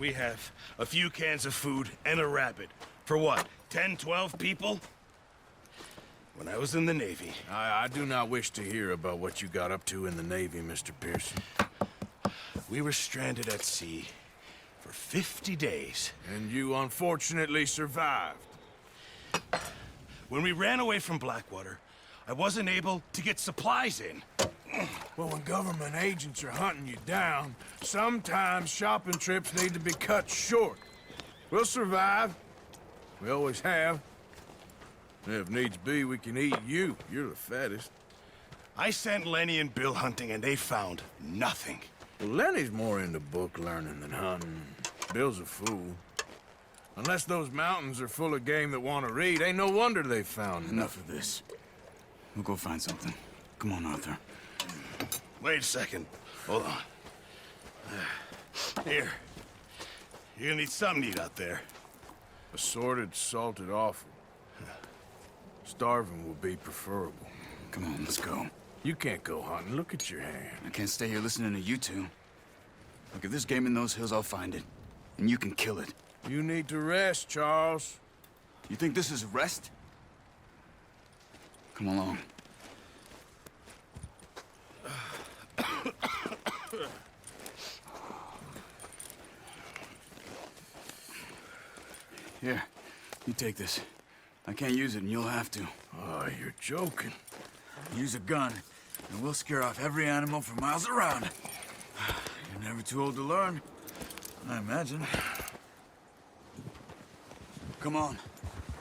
We have a few cans of food and a rabbit. For what, 10, 12 people? When I was in the Navy... I do not wish to hear about what you got up to in the Navy, Mr. Pearson. We were stranded at sea for 50 days. And you unfortunately survived. When we ran away from Blackwater, I wasn't able to get supplies in. Well, when government agents are hunting you down, sometimes shopping trips need to be cut short. We'll survive. We always have. If needs be, we can eat you. You're the fattest. I sent Lenny and Bill hunting, and they found nothing. Well, Lenny's more into book learning than hunting. Bill's a fool. Unless those mountains are full of game that want to read, ain't no wonder they found Enough of this. We'll go find something. Come on, Arthur. Wait a second. Hold on. Here. You're gonna need something to eat out there. Assorted, salted offal. Starving will be preferable. Come on, let's go. You can't go hunting. Look at your hand. I can't stay here listening to you two. Look, if there's game in those hills, I'll find it. And you can kill it. You need to rest, Charles. You think this is rest? Come along. Here, you take this. I can't use it, and you'll have to. Oh, you're joking. Use a gun, and we'll scare off every animal for miles around. You're never too old to learn, I imagine. Come on,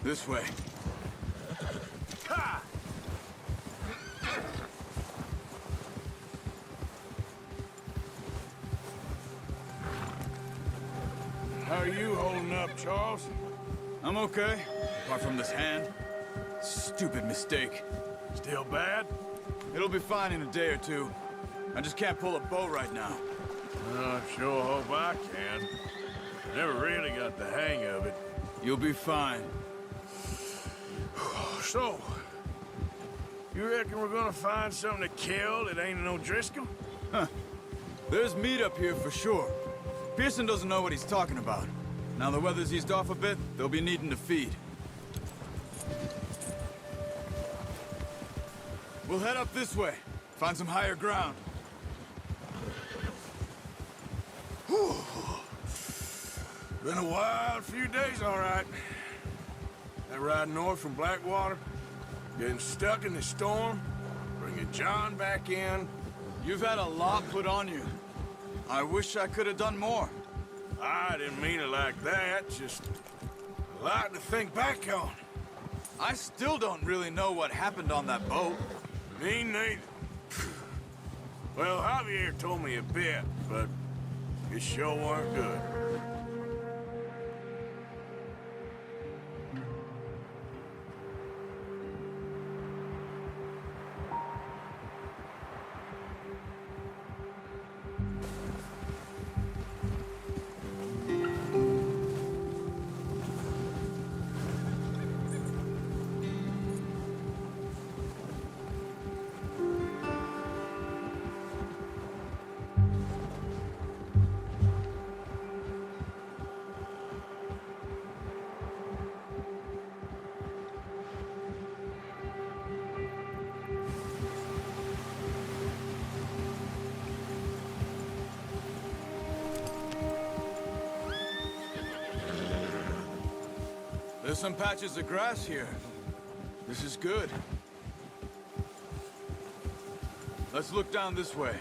this way. Ha! How are you holding up, Charles? I'm okay, apart from this hand. Stupid mistake. Still bad? It'll be fine in a day or two. I just can't pull a bow right now. I sure hope I can. Never really got the hang of it. You'll be fine. So, you reckon we're gonna find something to kill that ain't no Driscoll? Huh. There's meat up here for sure. Pearson doesn't know what he's talking about. Now the weather's eased off a bit, they'll be needing to feed. We'll head up this way. Find some higher ground. Whew. Been a wild few days, all right. That ride north from Blackwater, getting stuck in the storm, bringing John back in. You've had a lot put on you. I wish I could have done more. I didn't mean it like that, just a lot to think back on. I still don't really know what happened on that boat. Me neither. Well, Javier told me a bit, but it sure weren't good. There's some patches of grass here. This is good. Let's look down this way.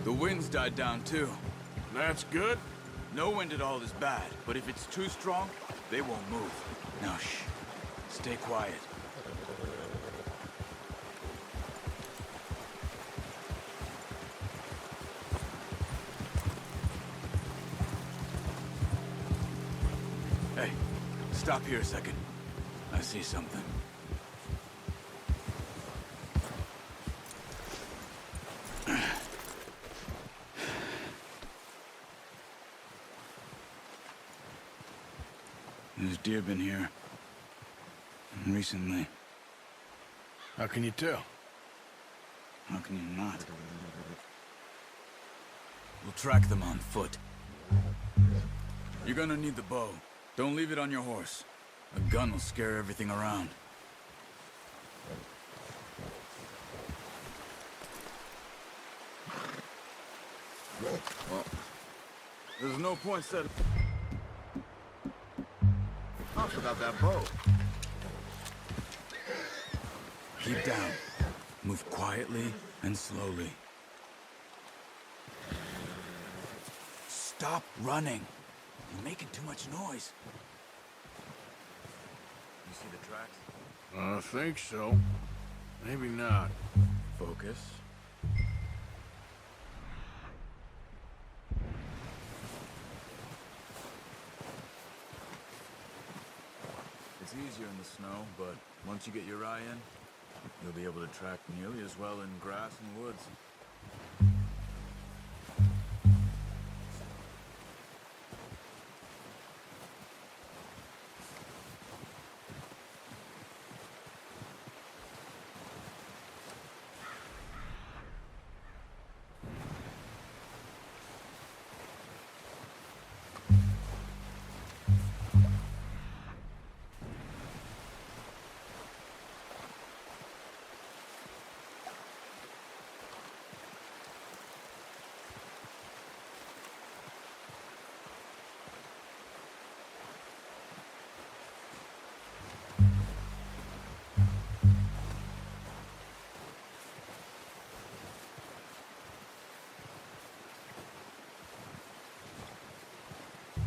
The wind's died down too. That's good. No wind at all is bad, but if it's too strong, they won't move. Now shh. Stay quiet. Hey, stop here a second. I see something. There's deer been here. Recently. How can you tell? How can you not? We'll track them on foot. You're gonna need the bow. Don't leave it on your horse. A gun will scare everything around. Well, there's no point setting up without that bow. Keep down. Move quietly and slowly. Stop running. You're making too much noise. You see the tracks? I think so. Maybe not. Focus. It's easier in the snow, but once you get your eye in, you'll be able to track nearly as well in grass and woods.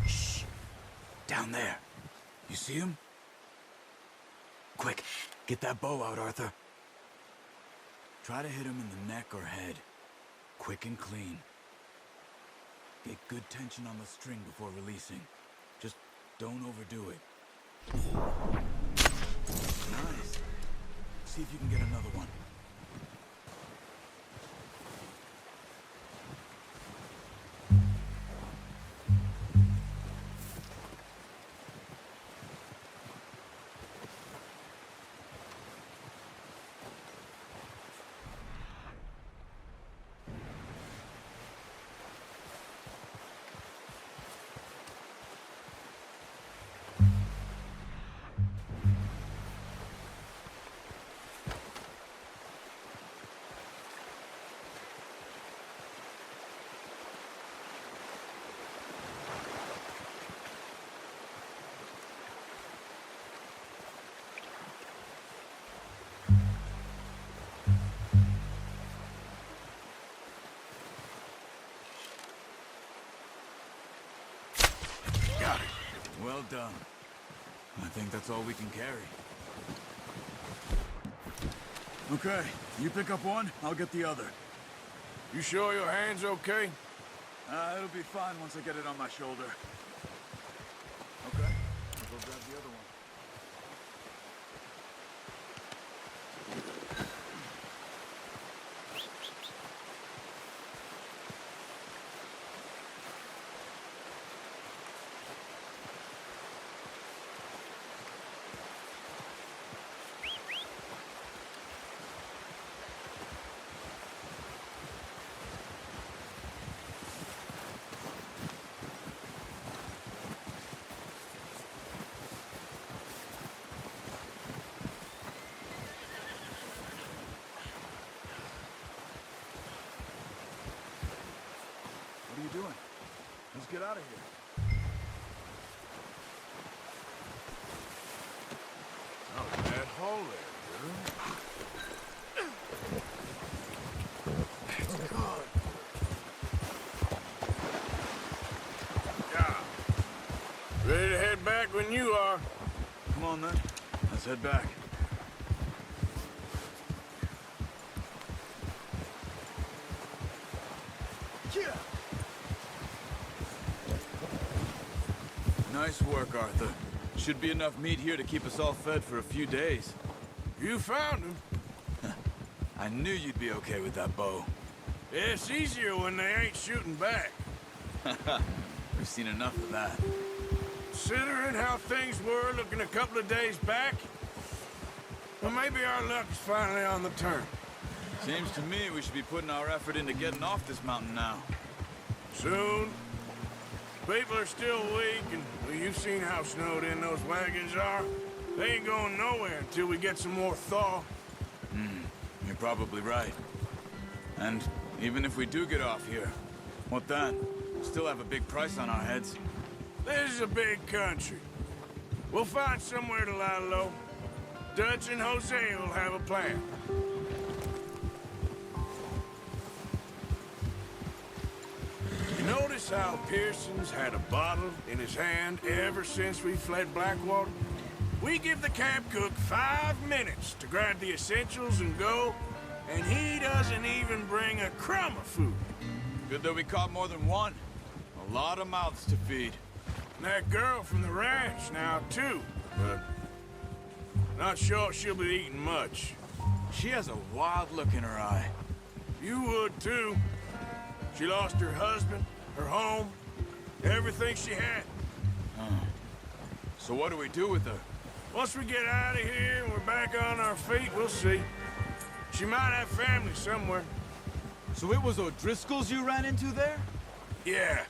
Shh! Down there. You see him? Quick, get that bow out, Arthur. Try to hit him in the neck or head. Quick and clean. Get good tension on the string before releasing. Just don't overdo it. Nice. See if you can get another one. Got it. Well done. I think that's all we can carry. Okay, you pick up one, I'll get the other. You sure your hand's okay? It'll be fine once I get it on my shoulder. Okay, I'll go grab the other one. What are you doing? Let's get out of here. Oh, that hole there, dude. That's good. Yeah. Ready to head back when you are. Come on then, let's head back. Nice work, Arthur. Should be enough meat here to keep us all fed for a few days. You found him. I knew you'd be okay with that bow. It's easier when they ain't shooting back. We've seen enough of that. Considering how things were looking a couple of days back, well, maybe our luck's finally on the turn. Seems to me we should be putting our effort into getting off this mountain now. Soon. People are still weak, and well, you've seen how snowed in those wagons are. They ain't going nowhere until we get some more thaw. You're probably right. And even if we do get off here, what then? Still have a big price on our heads. This is a big country. We'll find somewhere to lie low. Dutch and Hosea will have a plan. You notice how Pearson's had a bottle in his hand ever since we fled Blackwater? We give the camp cook 5 minutes to grab the essentials and go, and he doesn't even bring a crumb of food. Good that we caught more than one. A lot of mouths to feed. And that girl from the ranch now, too. But not sure she'll be eating much. She has a wild look in her eye. You would, too. She lost her husband, her home, everything she had. So what do we do with her? Once we get out of here and we're back on our feet, we'll see. She might have family somewhere. So it was O'Driscoll's you ran into there? Yeah.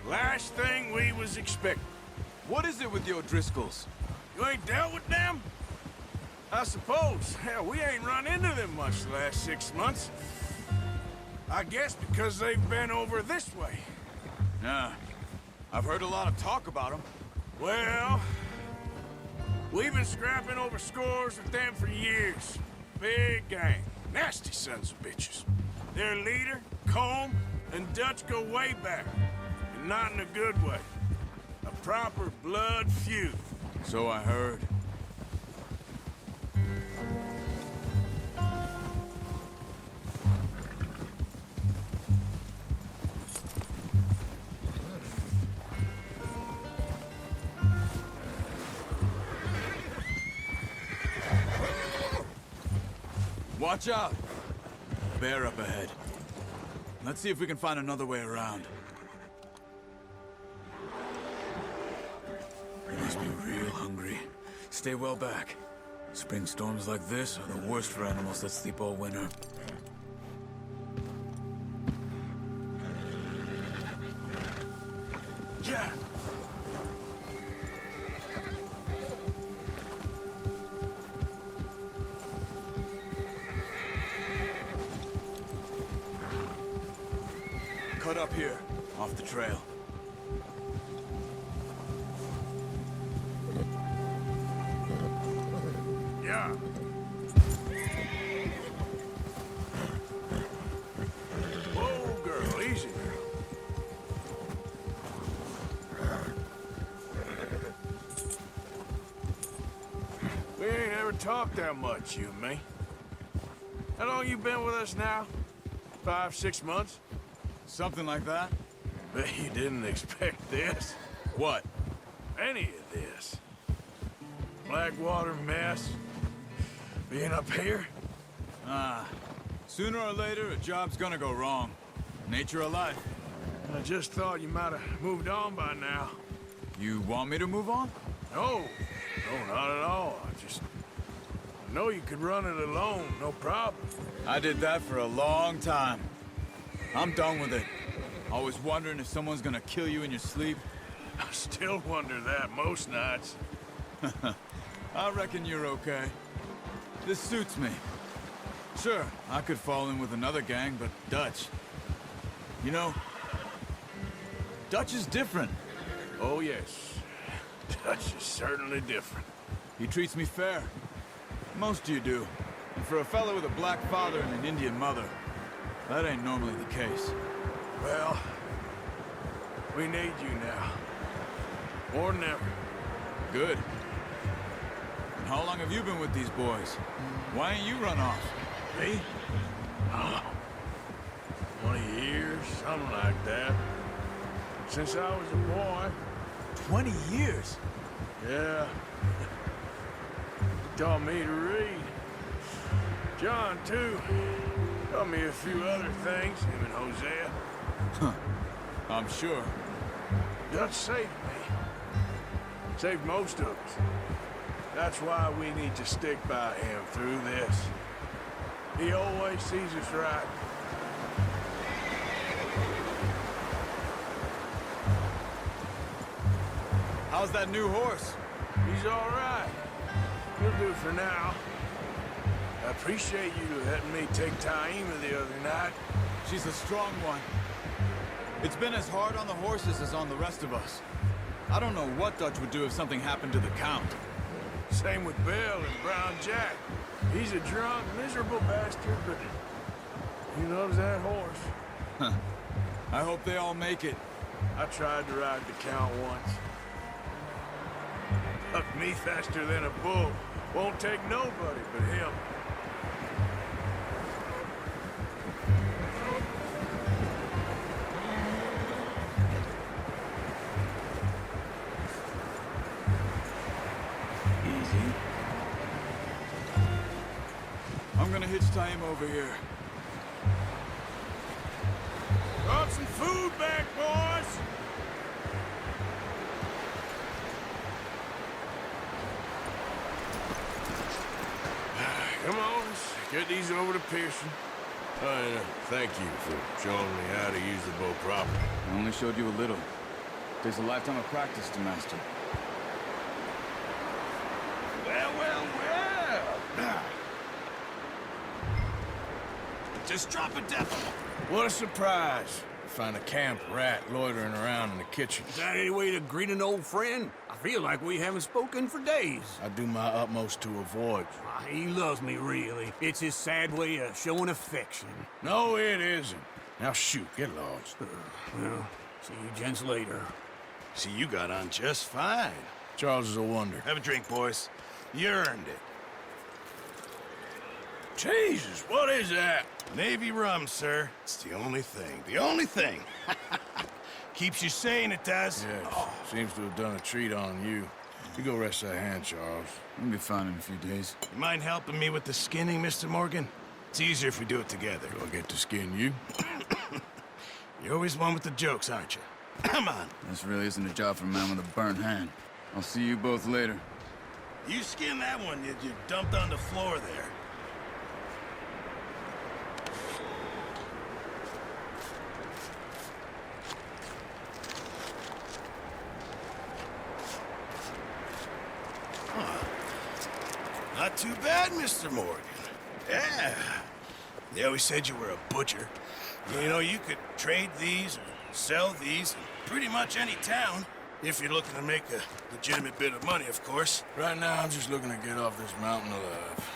Last thing we was expecting. What is it with the O'Driscolls? You ain't dealt with them? I suppose. Hell, we ain't run into them much the last 6 months. I guess because they've been over this way. Yeah. I've heard a lot of talk about them. Well, we've been scrapping over scores with them for years. Big gang. Nasty sons of bitches. Their leader, Combe, and Dutch go way back. And not in a good way. A proper blood feud. So I heard. Watch out! Bear up ahead. Let's see if we can find another way around. You must be real hungry. Stay well back. Spring storms like this are the worst for animals that sleep all winter. Yeah. Cut up here, off the trail. Yeah. Whoa, girl, easy, girl. We ain't ever talked that much, you and me. How long you been with us now? 5, 6 months? Something like that? Bet you didn't expect this. What? Any of this. Blackwater mess. Being up here? Sooner or later, a job's gonna go wrong. Nature of life. I just thought you might have moved on by now. You want me to move on? No, not at all. I know you could run it alone, no problem. I did that for a long time. I'm done with it. Always wondering if someone's gonna kill you in your sleep. I still wonder that most nights. I reckon you're okay. This suits me. Sure, I could fall in with another gang, but Dutch... You know, Dutch is different. Oh, yes. Dutch is certainly different. He treats me fair. Most of you do. And for a fellow with a black father and an Indian mother, that ain't normally the case. Well, we need you now. More than ever. Good. And how long have you been with these boys? Why ain't you run off? Me? Oh, 20 years, something like that. Since I was a boy. 20 years? Yeah. He taught me to read. John, too. Taught me a few other things, him and Hosea. I'm sure. Dutch saved me. Saved most of us. That's why we need to stick by him through this. He always sees us right. How's that new horse? He's all right. He'll do for now. I appreciate you letting me take Taima the other night. She's a strong one. It's been as hard on the horses as on the rest of us. I don't know what Dutch would do if something happened to the Count. Same with Bill and Brown Jack. He's a drunk, miserable bastard, but he loves that horse. Huh. I hope they all make it. I tried to ride the Count once. Bucked me faster than a bull. Won't take nobody but him. Easy. I'm gonna hitch Taima over here. Brought some food back, boys! Come on, let's get these over to Pearson. Thank you for showing me how to use the bow properly. I only showed you a little. Takes a lifetime of practice to master. Well, well, well! Just drop a devil. What a surprise. Find a camp rat loitering around in the kitchen. Is that any way to greet an old friend? I feel like we haven't spoken for days. I do my utmost to avoid you. He loves me, really. It's his sad way of showing affection. No, it isn't. Now shoot, get lost. Well, see you gents later. See, you got on just fine. Charles is a wonder. Have a drink, boys. You earned it. Jesus, what is that? Navy rum, sir. It's the only thing. The only thing. Keeps you sane, it does. Yes, seems to have done a treat on you. You go rest that hand, Charles. We'll be fine in a few days. You mind helping me with the skinning, Mr. Morgan? It's easier if we do it together. Do I get to skin you? You're always one with the jokes, aren't you? Come on. This really isn't a job for a man with a burnt hand. I'll see you both later. You skin that one you dumped on the floor there. Not too bad, Mr. Morgan. Yeah. They always said you were a butcher. You know, you could trade these or sell these in pretty much any town. If you're looking to make a legitimate bit of money, of course. Right now, I'm just looking to get off this mountain alive.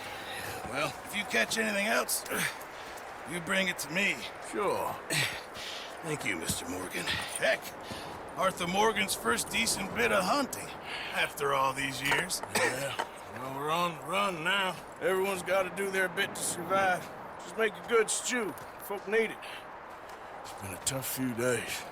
Well, if you catch anything else, you bring it to me. Sure. Thank you, Mr. Morgan. Heck, Arthur Morgan's first decent bit of hunting after all these years. Yeah. Well, we're on the run now. Everyone's got to do their bit to survive. Just make a good stew. Folk need it. It's been a tough few days.